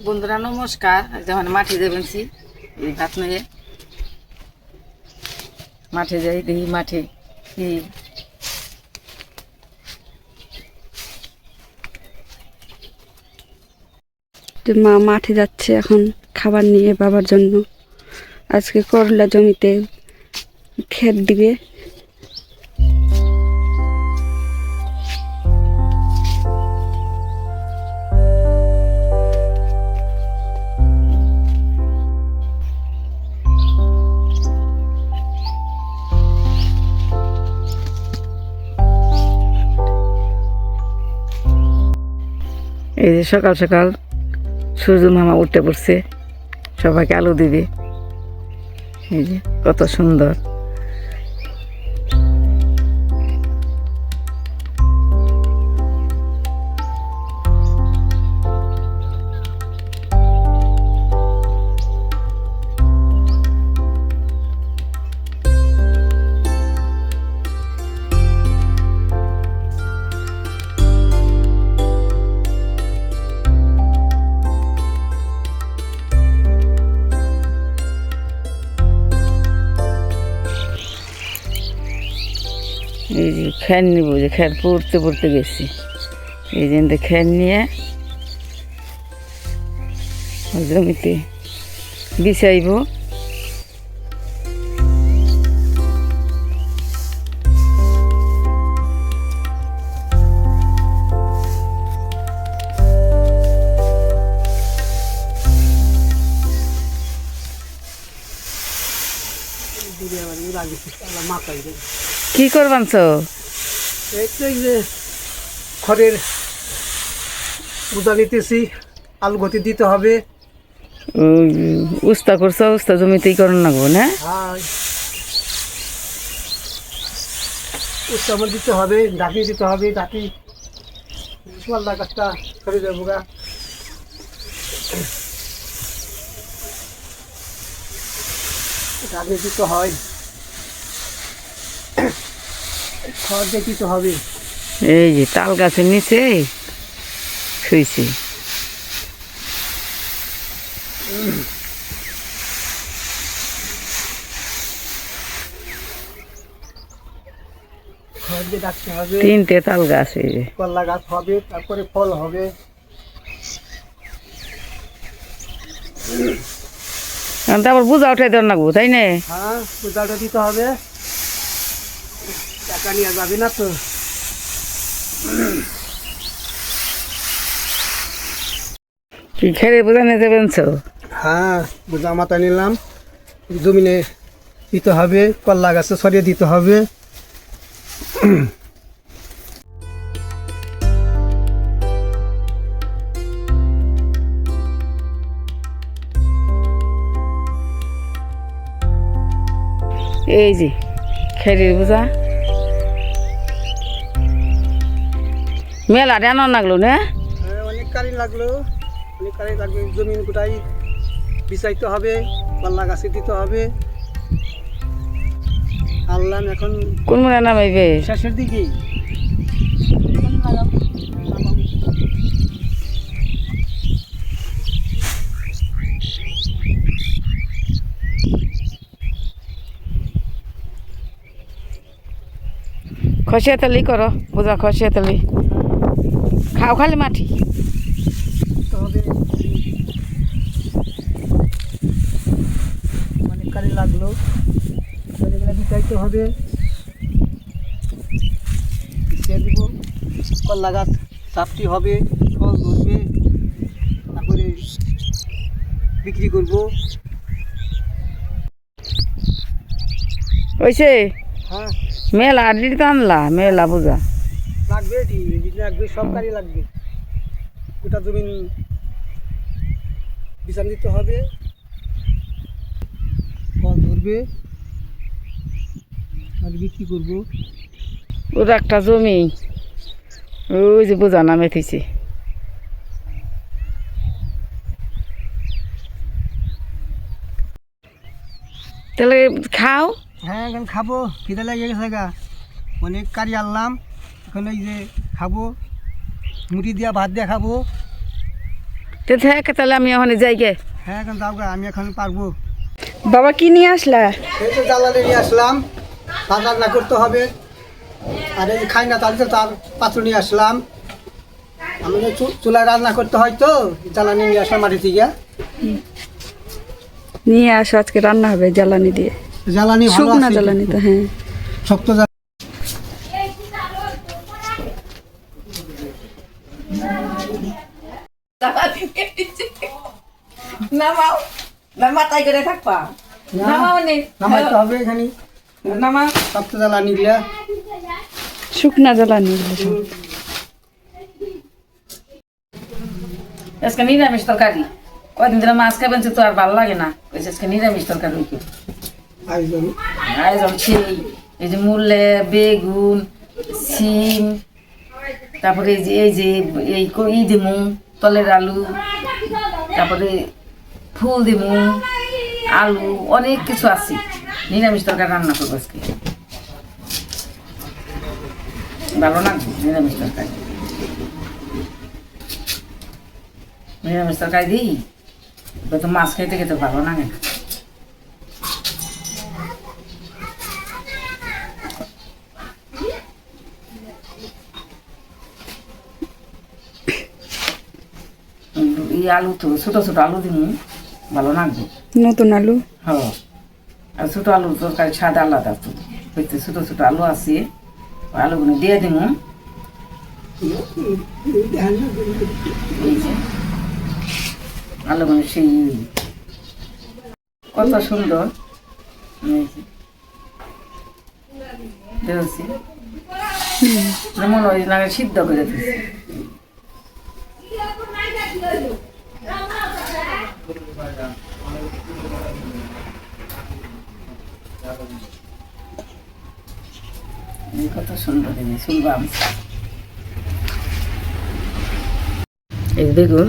বন্ধুরা নমস্কার। যখন মাঠে যাবেছি এই ভাত নিয়ে মাঠে যাই, দেখি মাঠে কি মা মাঠে যাচ্ছে এখন খাবার নিয়ে বাবার জন্য। আজকে করলা জমিতে ক্ষেত দিবে। এই যে সকাল সকাল সূর্য মামা উঠে পড়ছে, সবাইকে আলো দিবে। এই যে কত সুন্দর। এই যে খ্যান নিব, যে খ্যান পড়তে পড়তে গেছি, এই যে খ্যান নিয়ে জমিতে বিছাইব। কি করবানছ? এই যে খড়ের উদা নিতেছি, আলু গতি দিতে হবে। উস্তা করছ, উস্তা জমিতেই করন লাগবো না? উৎসাবন দিতে হবে, ডাকি দিতে হবে, ডাকি পাল্লা গাছটা করে দেবো গা। ডাকি দিতে হয়, খড় দিয়ে দিতে হবে। এই যে তাল গাছের নিচে শুইছে। খড় দিয়ে ডাকতে হবে। 3টে তাল গাছ, এই যে কলা গাছ হবে, তারপরে ফল হবে। তারপর বোঝা উঠাই দেওয়ার লাগবো, তাই না? হ্যাঁ, পূজাটা দিতে হবে, টাকা নিয়ে যাবি না তো। কি খেলে বোঝা নিতে পেরেছ? হ্যাঁ, বোঝা মাথা নিলাম, জমিনে দিতে হবে, কলা গাছে ছড়িয়ে দিতে হবে। এই যে খেরির বোঝা মেলা আনার লাগলো না? অনেক কারি লাগলো, অনেক কারি লাগবে। জমিন গোটাই বিছাইতে হবে, কলা গাছে দিতে হবে। আনলাম এখন কোন মনে নামাইবে? শেষের দিকে। খসিয়া তালি করো, বোঝা খসিয়া তালি খাও, খালি মাটি। দিতে হবে, অনেক কারি লাগলো, এগুলো বিছাইতে হবে, বিছিয়ে দিব। কলা গাছ চাপটি হবে, ফল ধরবে, তারপরে বিক্রি করবো। ওইছে হ্যাঁ, মেলা আড্ডি তো আনলা, মেলা বোঝা লাগবে, লাগবে, সব কারি লাগবে। গোটা জমিন বিছান দিতে হবে, ফল ধরবে, আর বিক্রি করবো। ওর একটা জমি, ওই যে বোঝা নামে থিছে। তাহলে খাও। হ্যাঁ, এখন খাবো, খিদে লেগে গেছে গা, অনেক কারি আনলাম। এখন এই যে খাবো, মুড়ি দিয়া ভাত দিয়ে খাবো। তো থাকে তাহলে আমি ওখানে যাই গে। হ্যাঁ এখন যাও গা, আমি এখন পারবো। বাবা কি নিয়ে আসলা? এই তো জ্বালানি নিয়ে আসলাম, ভাত রান্না করতে হবে। আর এই যে খাই না তাহলে তো তার পাত্র নিয়ে আসলাম। আমাদের চুলায় রান্না করতে হয় তো, জ্বালানি নিয়ে আসলাম মাটি থেকে। নিয়ে আসো, আজকে রান্না হবে জ্বালানি দিয়ে। জ্বালানি ভালো শুকনা আছে জ্বালানি তো, হ্যাঁ। শক্ত নামাও, নামা তাই করে থাকবা। নামাও নি, নামাইতে হবে এখানে নামা। শক্ত জ্বালানি গুলা। শুকনা জ্বালানি এগুলো সব। আজকে নিরামিষ তরকারি। কয়দিন ধরে মাছ খাবেন তো আর ভালো লাগে না, আজকে নিরামিষ তরকারি হইতো। আয়োজন আয়োজন সেই এই যে মূলে, বেগুন, সিম, তারপরে এই দিমু তলের আলু, তারপরে ফুল দিমু, আলু, অনেক কিছু আছে। নিরামিষ তরকারি রান্না করবো আজকে, ভালো লাগবে নিরামিষ তরকারি। নিরামিষ তরকারি দিই তো মাছ খাইতে খেতে ভালো লাগে না। এই আলু তো ছোট ছোট আলু দিমু, ভালো লাগবে। নতুন আলু। হ্যাঁ, আর ছোট আলুর তরকারি স্বাদ আলাদা তো। হইতে ছোট ছোট আলু আছে, আলুগুলো দিয়ে দিমু। এই যে আলুগুলো সেই কত সুন্দর দেখছি, যেমন ওই লাগে সিদ্ধ করে দিচ্ছি। কত সুন্দর শুনবাম। এই বেগুন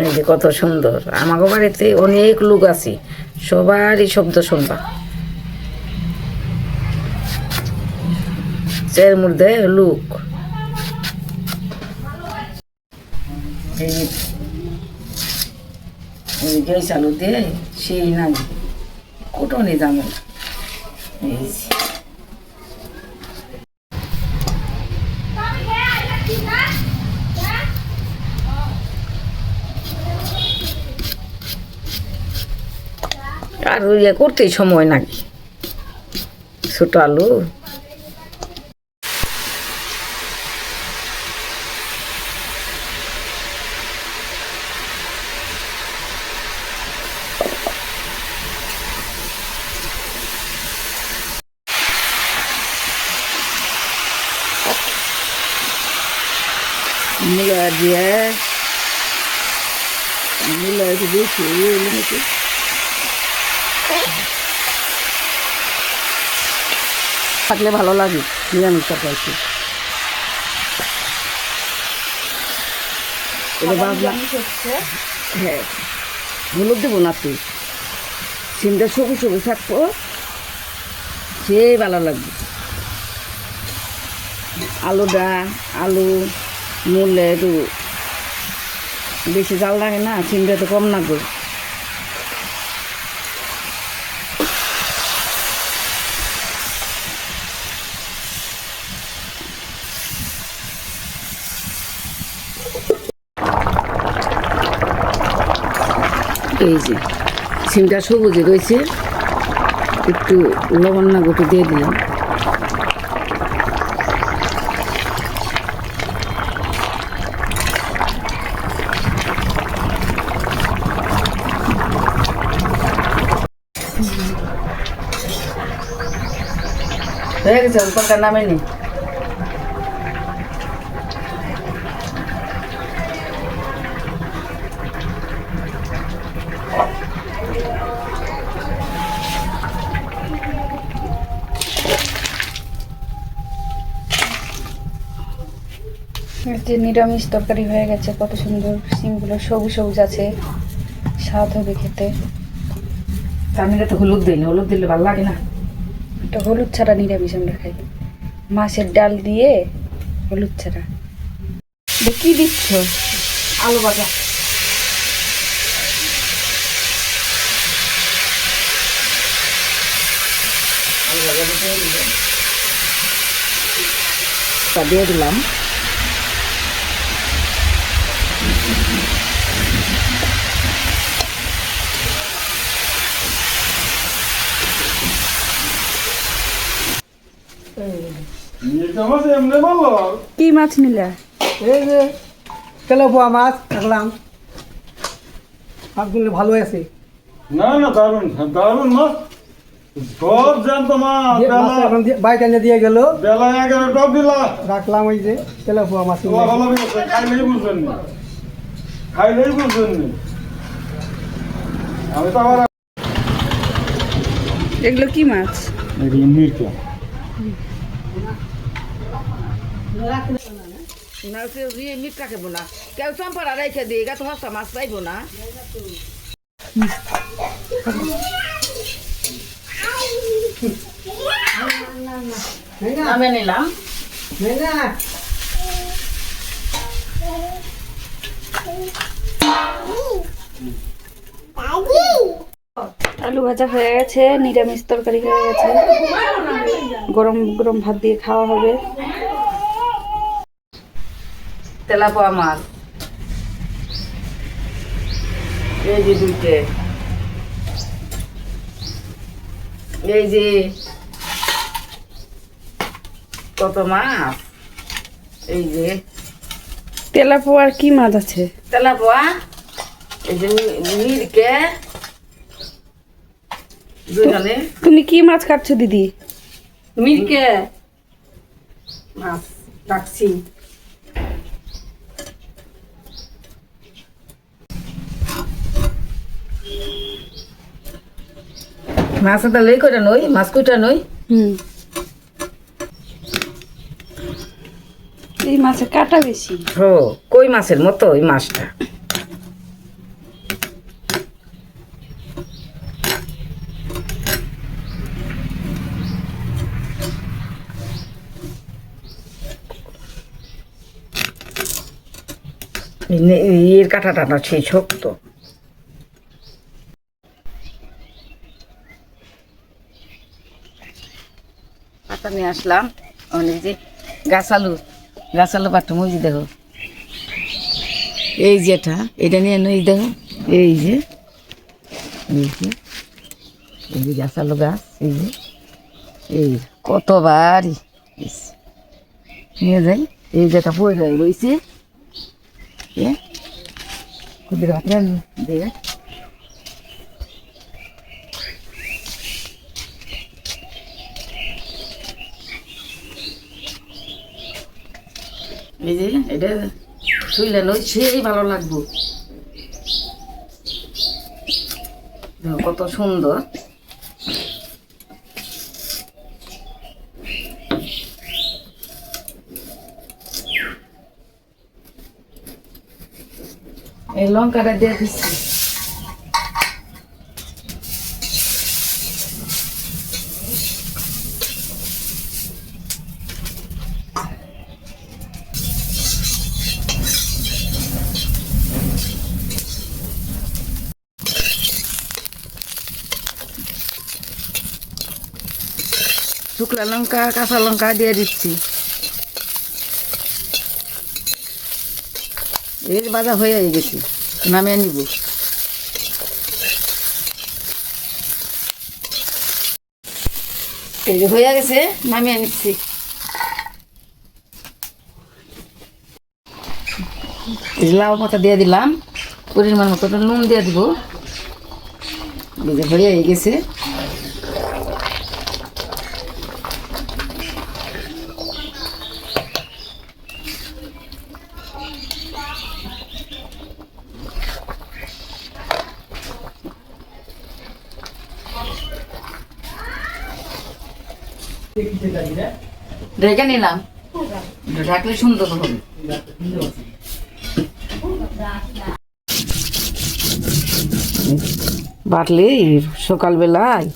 এই যে কত সুন্দর। আমাকে বাড়িতে অনেক লোক আছে, সবারই শব্দ শুনবা। এর মধ্যে লোক গ্যাস আলু দিয়ে সেই না কোটনি দামে। এই যে আর ইয়ে করতেই সময় নাকি, ছোট আলু। মূলা দিয়ে মূলা একটু বেশি নাকি থাকলে ভালো লাগে নিরামিষ তরকারি। হ্যাঁ, হলুদ দেবো না, তুই সিমটা সবুজ সবুজ থাকবো, সে ভালো লাগবে। আলু মূলে একটু বেশি জাল লাগে না, সিমটা তো কম লাগবে। এই যে সিমটা সবুজে রয়েছে, একটু লবণ না গোটে দিয়ে দিলাম। হয়ে গেছে, তরকার নামে নি। যে নিরামিষ তরকারি হয়ে গেছে, কত সুন্দর সিমগুলো সবুজ সবুজ আছে, স্বাদ হবে খেতে। তার মধ্যে তো হলুদ দিই না, হলুদ দিলে ভালো লাগে না। এটা হলুদ ছাড়া নিরামিষ আমরা খাই, মাছের ডাল দিয়ে হলুদ ছাড়া। কি দিচ্ছ? আলু ভাজা। তা দিয়ে দিলাম। কি মাছ নিলা? এই যে তেলাপোয়া মাছ রাখলাম, মাছগুলো ভালো আছে। না না, দারুণ দারুণ মাছ, সব জানতো মাছ। বাইক এনে দিয়ে গেল, বেলা 11 টপ দিলা, রাখলাম ওই যে তেলাপোয়া মাছ। খাইলেই বুঝবেন না, খাইলেই বুঝবেন না। আমি তো আবার এগুলো কি মাছ? মির্কা না কেউ দিয়ে মিটকা খাবো না, কেউ চম্পারা রেখে দিয়ে গা তো হস্তা মাছ পাইবো না। আমি নিলাম। আলু ভাজা হয়ে গেছে, নিরামিষ তরকারি হয়ে গেছে, গরম গরম ভাত দিয়ে খাওয়া হবে। তেলাপোয়া মাছ এই যে দুইটে, এই যে কত মাছ, এই যে তেলাপোয়ার কি মাছ আছে? তেলাপোয়া, এই যে মিরকে দুজনে। তুমি কি মাছ কাটছো দিদি? মিরকে মাছ রাখছি। মাছ তো লেই করে নই, মাছ কুইটা নই। এই মাছের কাটা বেশি। হো, কই মাছের মতো এই মাছটা। এর কাটা টাটা সেই শক্ত। পাতা নিয়ে আসলাম, অনেক যে গাছ আলু পাঠ্য মজি দেখো, এই যেটা এটা নিয়ে নই দেখো, এই যে গাছ আলু গাছ, এই যে এই কতবারই নিয়ে যাই। এই যেটা পড়ে যায় রয়েছে, দিয়ে এই যে এটা শুইলে নই সেই ভালো লাগবো। দেখো কত সুন্দর। এই লঙ্কাটা দিয়ে দিচ্ছি। শুকলা লঙ্কা কাঁচা লঙ্কা দিয়ে দিচ্ছি। এর বাজা হয়ে গেছে, নামিয়ে নিব। এই যে হয়ে গেছে, নামিয়ে নিচ্ছি। লাউ পাতা দিয়ে দিলাম, পরিমাণ মতো নুন দিয়ে দিব। এই যে হয়ে গেছে। ঢেকে নিলাম, ঢাকলে সুন্দর হবে। বাটলে সকালবেলায়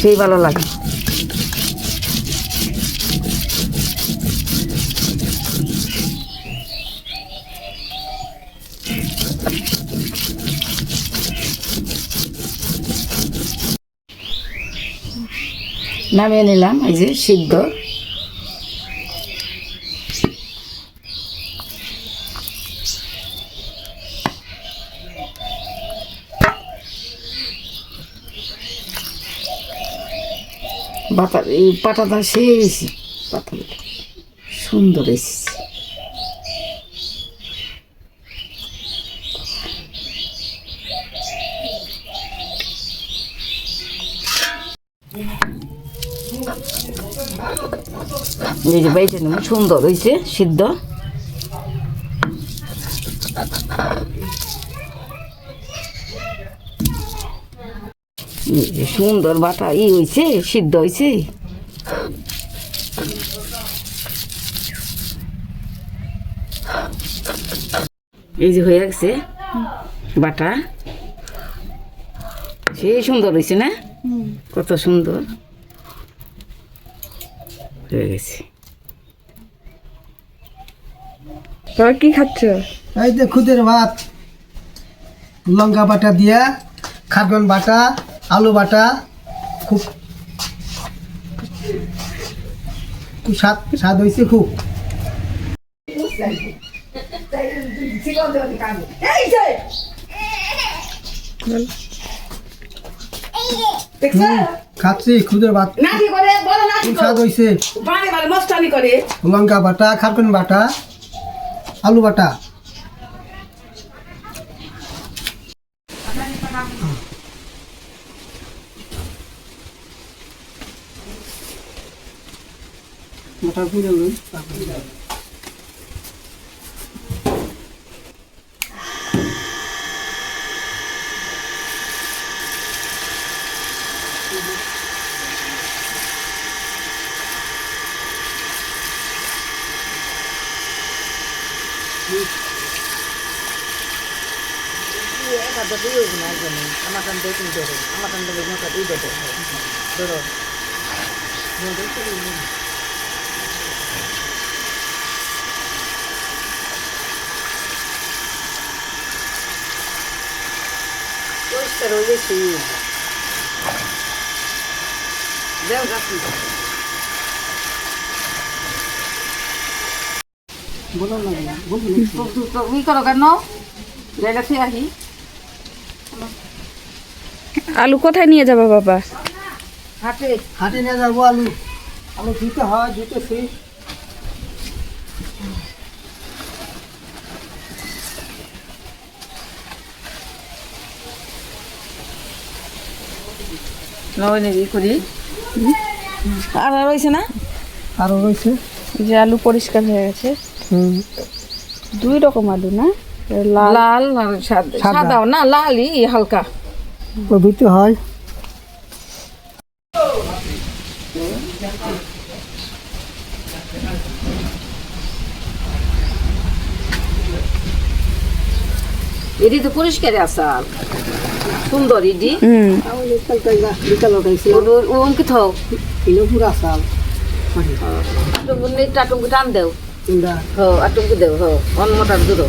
সেই ভালো লাগে। নামিয়ে নিলাম, এই যে সিদ্ধ। বাটা এই পাটাটা সেই হয়েছে, পাতাটা সুন্দর হয়েছে। এই যে বাইটে নেব, সুন্দর হয়েছে সিদ্ধ। এই যে সুন্দর বাটা হয়েছে, সিদ্ধ হয়েছে। এই যে হয়ে গেছে বাটা, সেই সুন্দর হয়েছে না? কত সুন্দর হয়ে গেছে। বাবা কি খাচ্ছ? এই যে খুদের ভাত, লঙ্কা বাটা দিয়া, খাগন বাটা, আলু বাটা, খুব খুব স্বাদ হয়েছে খুব। খাচ্ছি খুদের ভাত, খুব স্বাদ হয়েছে। লঙ্কা বাটা, খাগন বাটা, আলু বাটা। মোটা পুরো আলু কোথায় নিয়ে যাবো বাবা? হাটে নিয়ে যাবো আলু। আলু ধুতে হয়, ধুতেছি। আর রয়েছে না? আরও রয়েছে। এই যে আলু পরিষ্কার হয়ে গেছে। দুই রকম আলু না, লাল লাল আর সাদাও না, লালই হালকা। ও ধুতে হয়। এটি তো পরিষ্কার আসাল, সুন্দর এটি। বিকাল উঠাইছে, ওন কি থাও এগুলো পুরো আসাল। আটুমকে টান দেও, কুন্ডা আটুমকে দেও, অন মোটার দূর।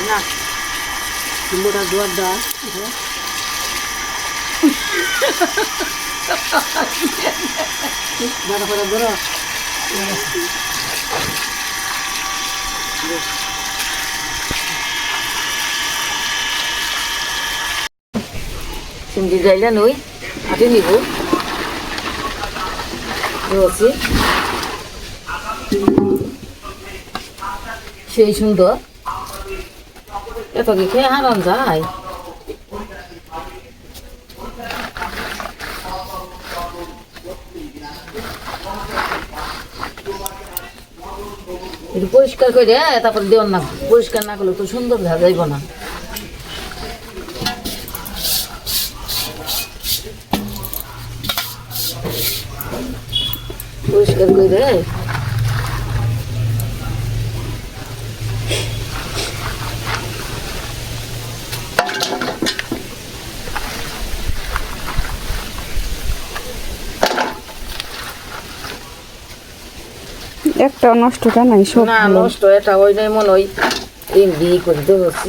না মোটা জোয়ার ডাল দাঁড়া করে ধরো। সিন্দি যাইলে নই হাতে নিব রয়েছে, সেই সুন্দর। এত কি খেয়ে হারান যায়? একটু পরিষ্কার করে তারপর দেওয়ার না, পরিষ্কার না করলে তো সুন্দর দেখা যাইব না। পরিষ্কার করে একটা নষ্টটা নাই, সব না ভালো। নষ্ট, এটা ওই নাই মনে হয় এমনি করে দেবছি।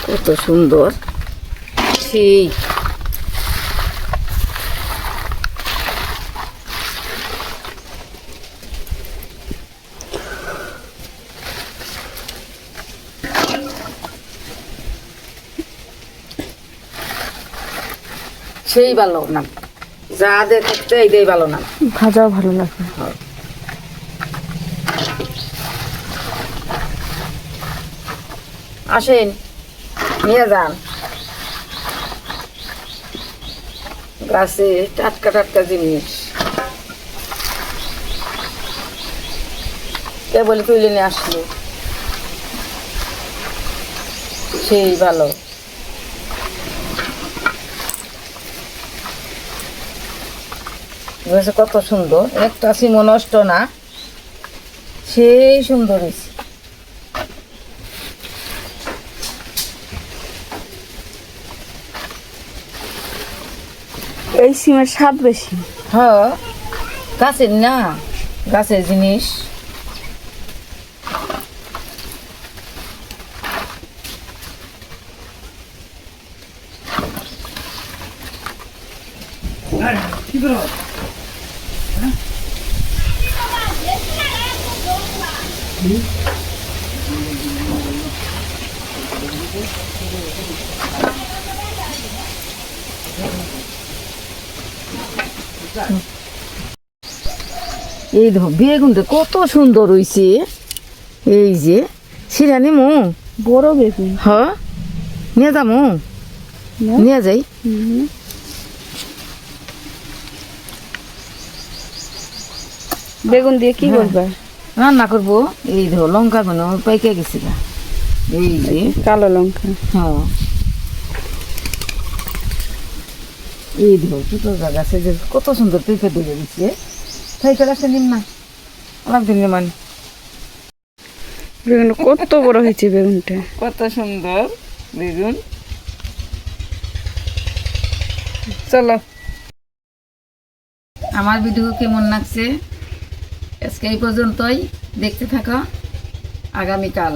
কত সুন্দর সেই সেই ভালো না, যা দেখতে এইটাই ভালো না। ভাজাও ভালো লাগে। আসেন নিয়ে যান, গাছে টাটকা টাটকা জিনিস কে বলে তুলে নিয়ে আসলো, সেই ভালো। কত সুন্দর, একটা সিমো নষ্ট না, সেই সুন্দর হয়েছে। এই সিমের স্বাদ বেশি। হ্যাঁ, গাছের না, গাছের জিনিস। এই ধর বেগুনটা কত সুন্দর হইছে, এই যে শিরানি মু বড় বেগুন। হ নিয়ে যামু, নিয়ে যাই। বেগুন দিয়ে কি করবে? রান্না করবো। এই ধর লঙ্কা গুলো পাইকে গেছি গা, এই যে কালো লঙ্কা। হ্যাঁ, এই ধর ছোট জায়গা আছে যে কত সুন্দর পেঁপে দিয়ে দিচ্ছে, খাইতে রাখতে নিন না, অনেক দিন মানে। বেগুন কত বড় হয়েছে বেগুনটা। কত সুন্দর বেগুন। চলো, আমার ভিডিও কেমন লাগছে আজকে এই পর্যন্তই, দেখতে থাকো আগামীকাল।